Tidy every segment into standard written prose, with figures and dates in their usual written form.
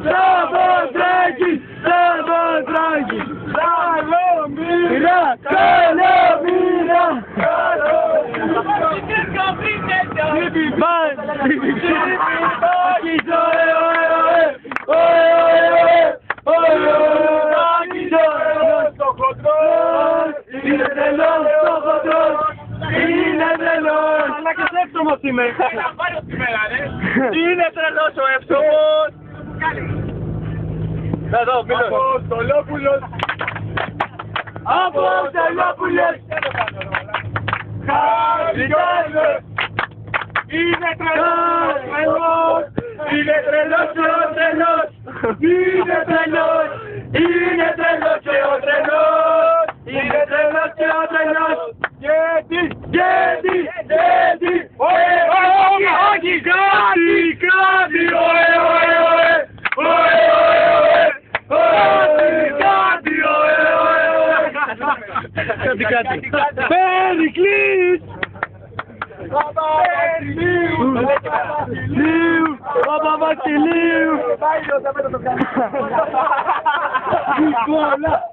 Σαββατράκης, Σαββατράκης, Καλομήρα, Καλομήρα, είναι τρελός το χοντρός, είναι τρελός. Αλλά και εύσωμος σήμερα. Είναι τρελός ο εύσωμος. Εδώ, μίλω. Αποστολόπουλος. Αποστολόπουλος. Χαρικάλος. Είναι τρελός, τρελός. Είναι τρελός και ο τρελός. Είναι τρελός. Είναι τρελός και ο τρελός. Είναι τρελός και ο τρελός. Γιατί, όχι, κάτι, ωε, Περικλής! Παπαβασιλείου!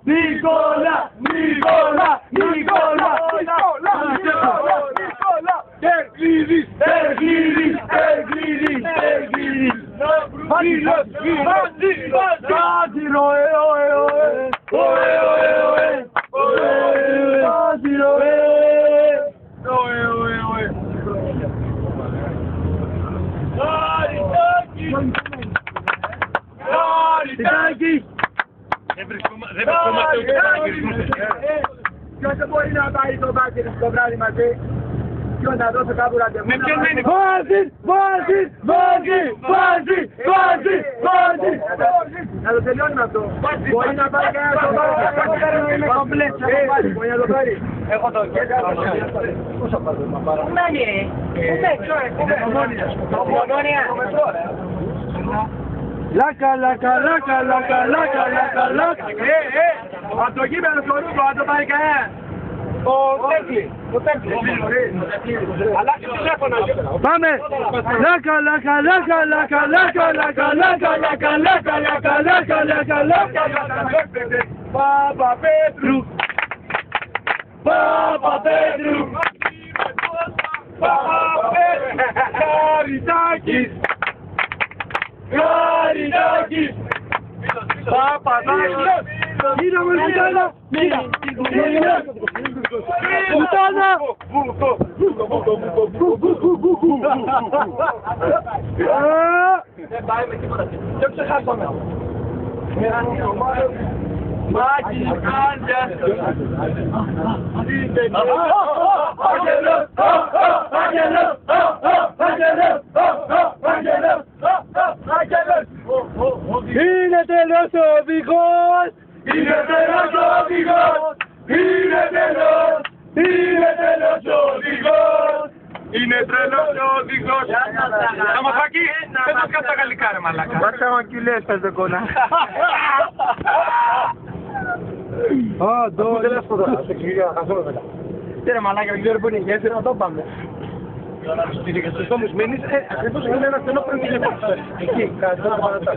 Νικόλα! Τερκλίδης! Δεν βρισκόμαστε ούτε να γυρισμούστε. Ποιος δεν μπορεί να πάει το μπάσκετ στο βράδυ μαζί? Ποιος να δώσει κάπου ραντεβού? Βάζει! Να το τελειώνουμε αυτό. Μπορεί να πάει κανένα στο μπάσκετ. Μπορεί να το πάρει. Έχω το κέντρο. Πόσο πάρει να πάρω? Πού μένει ρε? Ομονία. Λάκα. Από το κείμενο στο ρούχο, αν το πάρει κανένα. Ο Τέκλη. Αλλάξει τηλέφωνο. Πάμε. Λάκα. Παπαπέτρου. Χαριτάκης. Παπαδάκης. Μουτάνα. Δεν πάει με τίποτα. Δεν ξεχάσαμε. Μάκης, Άντιας. Είναι τρελός ο οδηγός! Είναι τρελός ο οδηγός! Αμαθάκη, πες μας κάτι στα γαλλικά ρε μαλάκα. Βάξα μαγκυλές πες δεν κόνα. Πού δεν έσποδα, θα σε εξηγήσω να χασούμε μετά. Τι ρε μαλάκα, δεν ξέρω που είναι η γέφυρα, να το πάμε. Στους τόμους μείνεις, ακριβώς είναι ένα στενό πριν την επόμενη. Εκεί, κάτι το παρατάω.